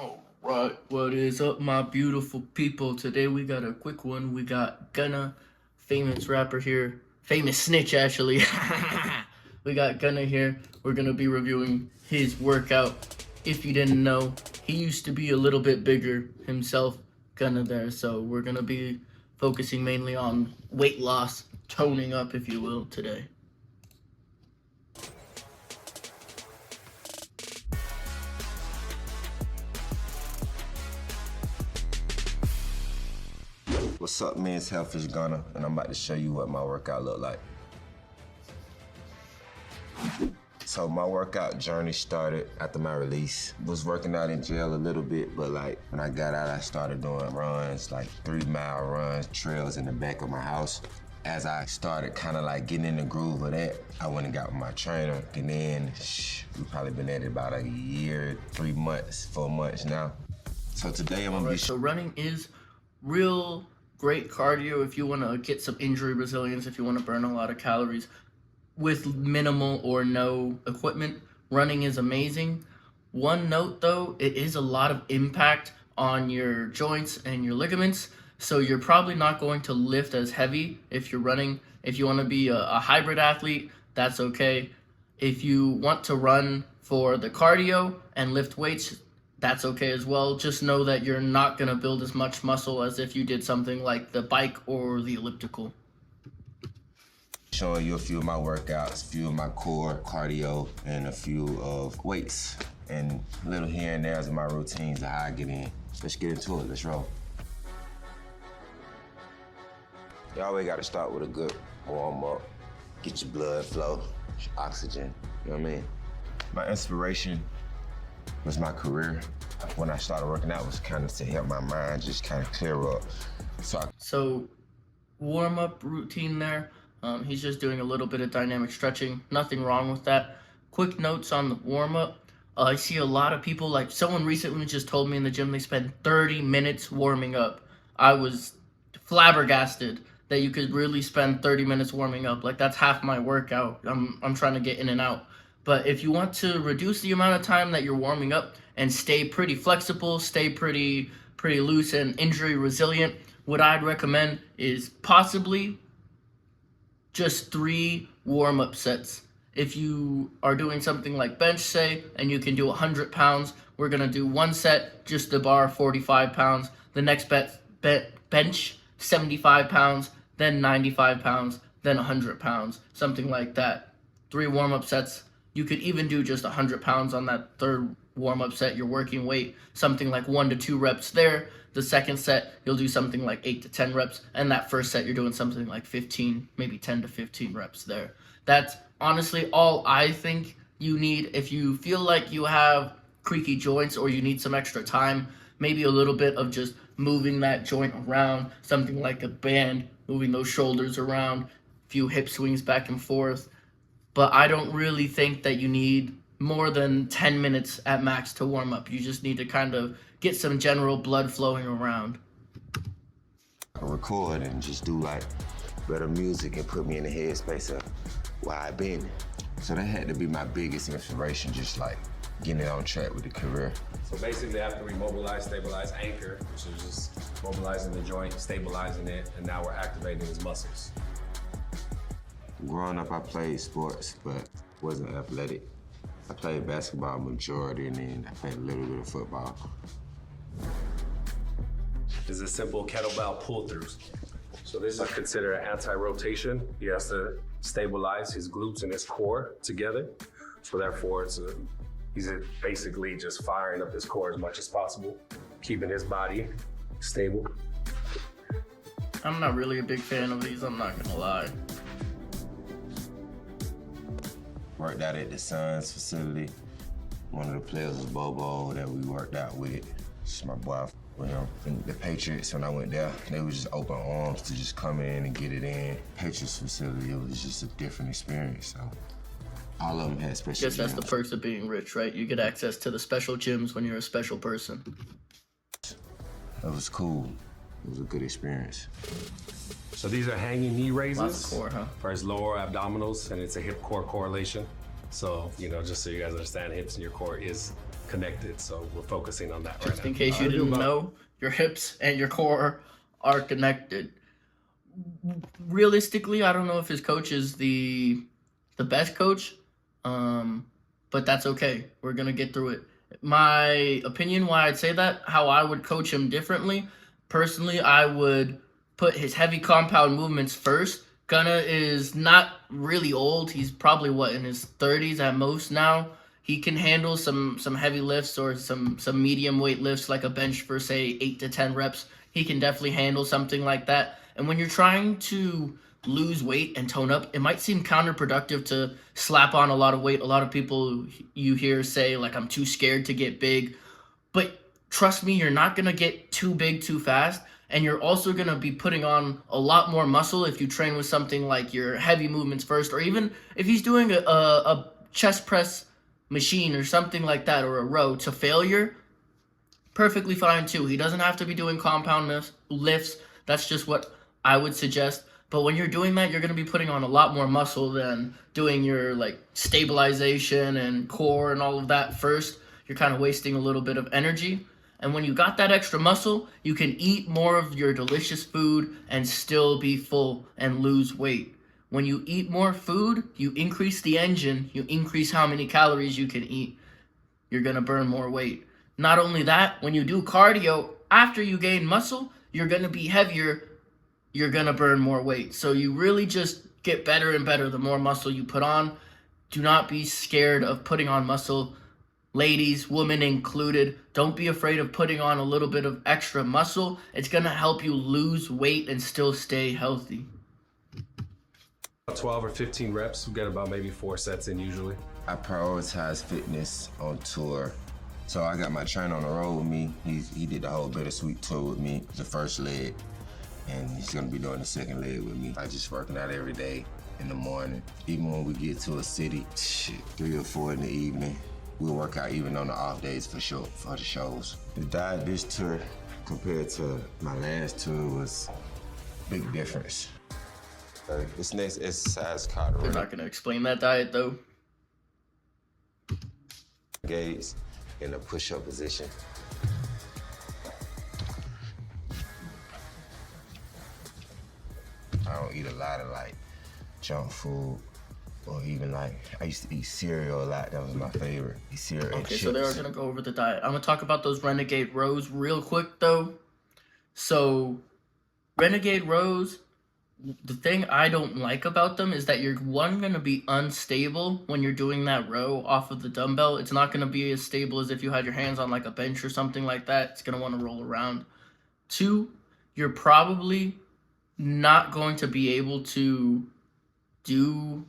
Alright, what is up, my beautiful people? Today we got a quick one. We got Gunna, famous rapper here. Famous snitch, actually. We got Gunna here. We're gonna be reviewing his workout. If you didn't know, he used to be a little bit bigger himself, Gunna there. So we're gonna be focusing mainly on weight loss, toning up, if you will, today. What's up, man? It's Selfish Gunna, and I'm about to show you what my workout look like. So my workout journey started after my release. Was working out in jail a little bit, but like when I got out, I started doing runs, like 3-mile runs, trails in the back of my house. As I started kind of like getting in the groove of that, I went and got with my trainer, and then we've probably been at it about a year, 3 months, 4 months now. So today I'm gonna be. So running is real great cardio if you want to get some injury resilience, if you want to burn a lot of calories with minimal or no equipment. Running is amazing. One note though, it is a lot of impact on your joints and your ligaments, so you're probably not going to lift as heavy if you're running. If you want to be a hybrid athlete, that's okay. If you want to run for the cardio and lift weights, that's okay as well. Just know that you're not gonna build as much muscle as if you did something like the bike or the elliptical. Showing you a few of my workouts, a few of my core cardio, and a few of weights. And little here and there's in my routines of how I get in. Let's get into it, let's roll. You always gotta start with a good warm up. Get your blood flow, your oxygen, you know what I mean? My inspiration was my career. When I started working out was kind of to help my mind just kind of clear up. So warm-up routine there. He's just doing a little bit of dynamic stretching. Nothing wrong with that. Quick notes on the warm-up. I see a lot of people, like someone recently just told me in the gym they spend 30 minutes warming up. I was flabbergasted that you could really spend 30 minutes warming up. Like, that's half my workout. I'm trying to get in and out. But if you want to reduce the amount of time that you're warming up and stay pretty flexible, stay pretty loose and injury resilient, what I'd recommend is possibly just 3 warm-up sets. If you are doing something like bench, say, and you can do 100 pounds, we're gonna do 1 set, just the bar, 45 pounds. The next bench, 75 pounds, then 95 pounds, then 100 pounds, something like that. 3 warm-up sets. You could even do just 100 pounds on that third warm-up set. You're working weight, something like 1 to 2 reps there. The second set, you'll do something like 8 to 10 reps. And that first set, you're doing something like 15, maybe 10 to 15 reps there. That's honestly all I think you need. If you feel like you have creaky joints or you need some extra time, maybe a little bit of just moving that joint around, something like a band, moving those shoulders around, a few hip swings back and forth. But I don't really think that you need more than 10 minutes at max to warm up. You just need to kind of get some general blood flowing around. Record and just do like better music and put me in the headspace of where I've been. So that had to be my biggest inspiration, just like getting on track with the career. So basically after we mobilize, stabilize, anchor, which is just mobilizing the joint, stabilizing it, and now we're activating his muscles. Growing up, I played sports, but wasn't athletic. I played basketball majority, and then I played a little bit of football. This is simple kettlebell pull-throughs. So this is considered an anti-rotation. He has to stabilize his glutes and his core together. So therefore, he's basically just firing up his core as much as possible, keeping his body stable. I'm not really a big fan of these, I'm not gonna lie. Worked out at the Suns facility. One of the players was Bobo that we worked out with. It's my boy with him. And the Patriots, when I went there, they was just open arms to just come in and get it in. Patriots facility, it was just a different experience. So all of them had special Guess that's the perks of being rich, right? You get access to the special gyms when you're a special person. It was cool. It was a good experience. So these are hanging knee raises Lots of core, huh? for his lower abdominals, and it's a hip core correlation. So, just so you guys understand, hips and your core is connected. So we're focusing on that right Just now. in case you didn't know, your hips and your core are connected. Realistically, I don't know if his coach is the best coach, but that's okay. We're gonna get through it. My opinion, why I'd say that, how I would coach him differently. Personally, I would put his heavy compound movements first. Gunna is not really old. He's probably what, in his 30s at most now. He can handle some heavy lifts or some medium weight lifts, like a bench for say 8 to 10 reps. He can definitely handle something like that. And when you're trying to lose weight and tone up, it might seem counterproductive to slap on a lot of weight. A lot of people you hear say, like, I'm too scared to get big. But trust me, you're not going to get too big too fast. And you're also going to be putting on a lot more muscle if you train with something like your heavy movements first, or even if he's doing a chest press machine or something like that, or a row to failure, perfectly fine too. He doesn't have to be doing compound lifts. That's just what I would suggest. But when you're doing that, you're going to be putting on a lot more muscle than doing your like stabilization and core and all of that first. You're kind of wasting a little bit of energy. And when you got that extra muscle, you can eat more of your delicious food and still be full and lose weight. When you eat more food, you increase the engine, you increase how many calories you can eat. You're going to burn more weight. Not only that, when you do cardio, after you gain muscle, you're going to be heavier, you're going to burn more weight. So you really just get better and better the more muscle you put on. Do not be scared of putting on muscle. Ladies, women included, don't be afraid of putting on a little bit of extra muscle. It's going to help you lose weight and still stay healthy. 12 or 15 reps. We get about maybe 4 sets in usually. I prioritize fitness on tour. So I got my trainer on the road with me. He did the whole bittersweet tour with me, the first leg, and he's gonna be doing the second leg with me. I just working out every day in the morning. Even when we get to a city, 3 or 4 in the evening, we'll work out even on the off days for sure, for the shows. The diet this tour compared to my last tour was a big difference. This next exercise called They're not going to explain that diet though. Gaze in a push-up position. I don't eat a lot of like junk food, or even like, I used to eat cereal a lot. That was my favorite. Eat cereal and Okay, chips. so they are going to go over the diet. I'm going to talk about those Renegade rows real quick though. So Renegade rows, the thing I don't like about them is that you're going to be unstable when you're doing that row off of the dumbbell. It's not going to be as stable as if you had your hands on like a bench or something like that. It's going to want to roll around. 2, you're probably not going to be able to do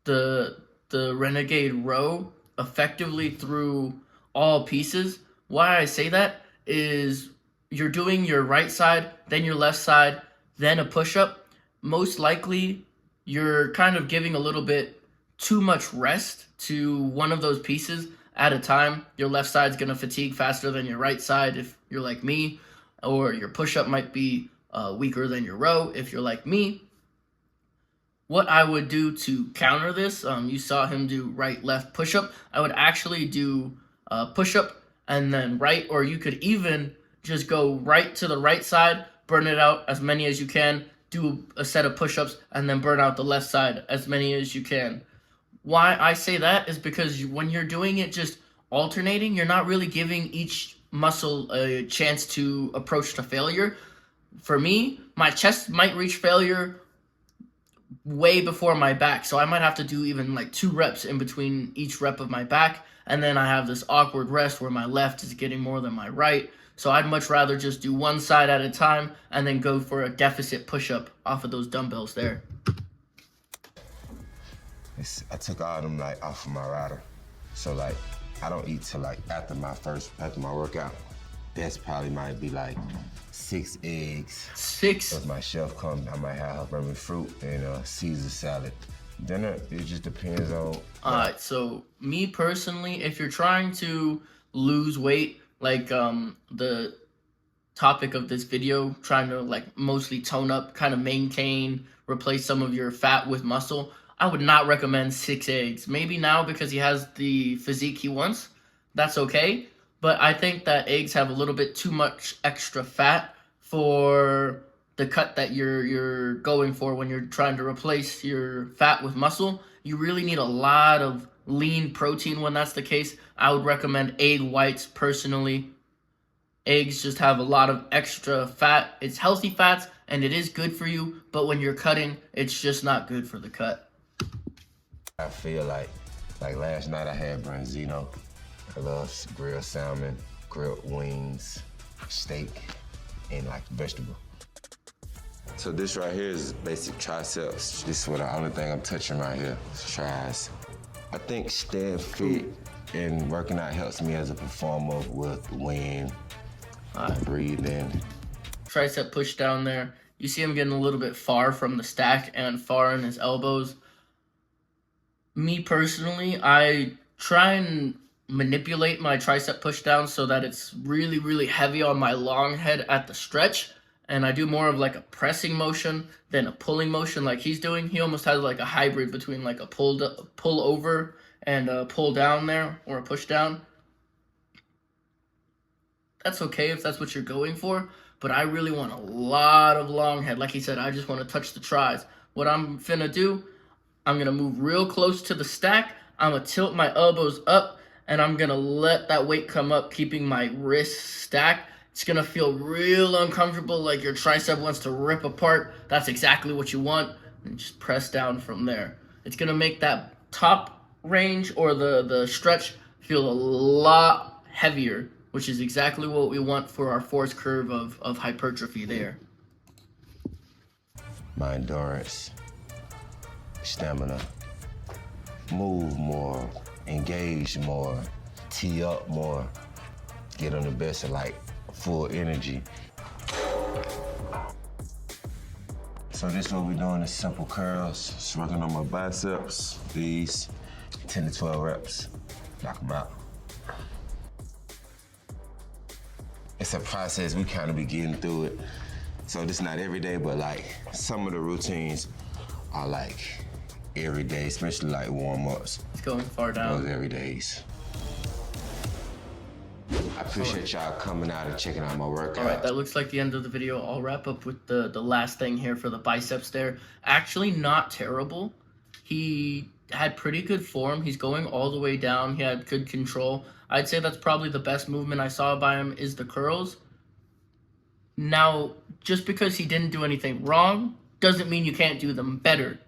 the Renegade row effectively through all pieces. Why I say that is you're doing your right side, then your left side, then a push-up. Most likely, you're kind of giving a little bit too much rest to one of those pieces at a time. Your left side's going to fatigue faster than your right side if you're like me, or your push-up might be weaker than your row if you're like me. What I would do to counter this, you saw him do right, left, push-up. I would actually do push-up and then right, or you could even just go right to the right side, burn it out as many as you can, do a set of push-ups, and then burn out the left side as many as you can. Why I say that is because when you're doing it just alternating, you're not really giving each muscle a chance to approach to failure. For me, my chest might reach failure way before my back, so I might have to do even like 2 reps in between each rep of my back, and then I have this awkward rest where my left is getting more than my right. So I'd much rather just do one side at a time and then go for a deficit push-up off of those dumbbells there. I took all them like off of my rider. So like, I don't eat till like after my workout. That's probably might be like 6 eggs. 6? If my chef comes, I might have bring me fruit and a Caesar salad. Then it just depends on. Alright, so me personally, if you're trying to lose weight, like the topic of this video, trying to like mostly tone up, kind of maintain, replace some of your fat with muscle, I would not recommend 6 eggs. Maybe now because he has the physique he wants, that's okay. But I think that eggs have a little bit too much extra fat for the cut that you're going for when you're trying to replace your fat with muscle. You really need a lot of lean protein when that's the case. I would recommend egg whites personally. Eggs just have a lot of extra fat. It's healthy fats and it is good for you, but when you're cutting, it's just not good for the cut. I feel like last night I had branzino. I love grilled salmon, grilled wings, steak, and like vegetable. So this right here is basic triceps. This is what the only thing I'm touching right here, tries. I think staying fit and working out helps me as a performer with wind, breathing. Tricep push down there. You see him getting a little bit far from the stack and far in his elbows. Me personally, I try and manipulate my tricep push down so that it's really, really heavy on my long head at the stretch. And I do more of like a pressing motion than a pulling motion like he's doing. He almost has like a hybrid between like a pull over and a pull down there, or a push down. That's okay if that's what you're going for, but I really want a lot of long head. Like he said, I just want to touch the tries. What I'm finna do, I'm gonna move real close to the stack. I'm gonna tilt my elbows up, and I'm gonna let that weight come up, keeping my wrist stacked. It's gonna feel real uncomfortable, like your tricep wants to rip apart. That's exactly what you want, and just press down from there. It's gonna make that top range or the stretch feel a lot heavier, which is exactly what we want for our force curve of hypertrophy there. My endurance, stamina, move more, engage more, tee up more, get on the best of like full energy. So this what we're doing is simple curls. Just working on my biceps, these 10 to 12 reps, knock them out. It's a process, we kind of be getting through it. So this not every day, but like some of the routines are like every day, especially like warm-ups. It's going far down. Those every days. I appreciate y'all coming out and checking out my workout. All right, that looks like the end of the video. I'll wrap up with the last thing here for the biceps there. Actually not terrible. He had pretty good form. He's going all the way down. He had good control. I'd say that's probably the best movement I saw by him is the curls. Now, just because he didn't do anything wrong doesn't mean you can't do them better.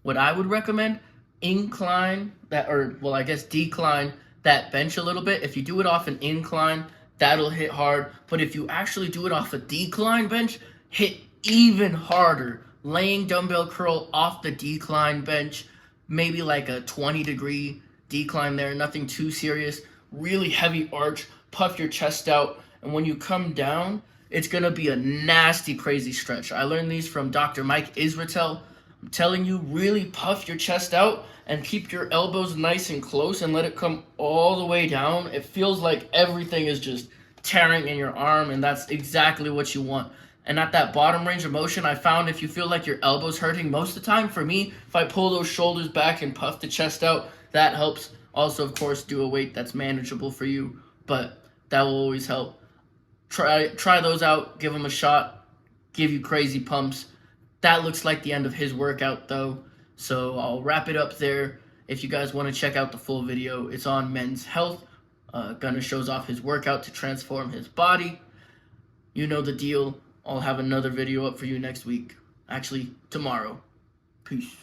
What I would recommend, incline that, or well, I guess decline that bench a little bit. If you do it off an incline, that'll hit hard. But if you actually do it off a decline bench, hit even harder. Laying dumbbell curl off the decline bench, maybe like a 20-degree decline there, nothing too serious. Really heavy arch, puff your chest out, and when you come down, it's gonna be a nasty, crazy stretch. I learned these from Dr. Mike Israetel. I'm telling you, really puff your chest out and keep your elbows nice and close and let it come all the way down. It feels like everything is just tearing in your arm, and that's exactly what you want. And at that bottom range of motion, I found if you feel like your elbow's hurting, most of the time, for me, if I pull those shoulders back and puff the chest out, that helps. Also, of course, do a weight that's manageable for you, but that will always help. Try those out, give them a shot, give you crazy pumps. That looks like the end of his workout, though, so I'll wrap it up there. If you guys want to check out the full video, it's on Men's Health. Gunna shows off his workout to transform his body. You know the deal. I'll have another video up for you next week. Actually, tomorrow. Peace.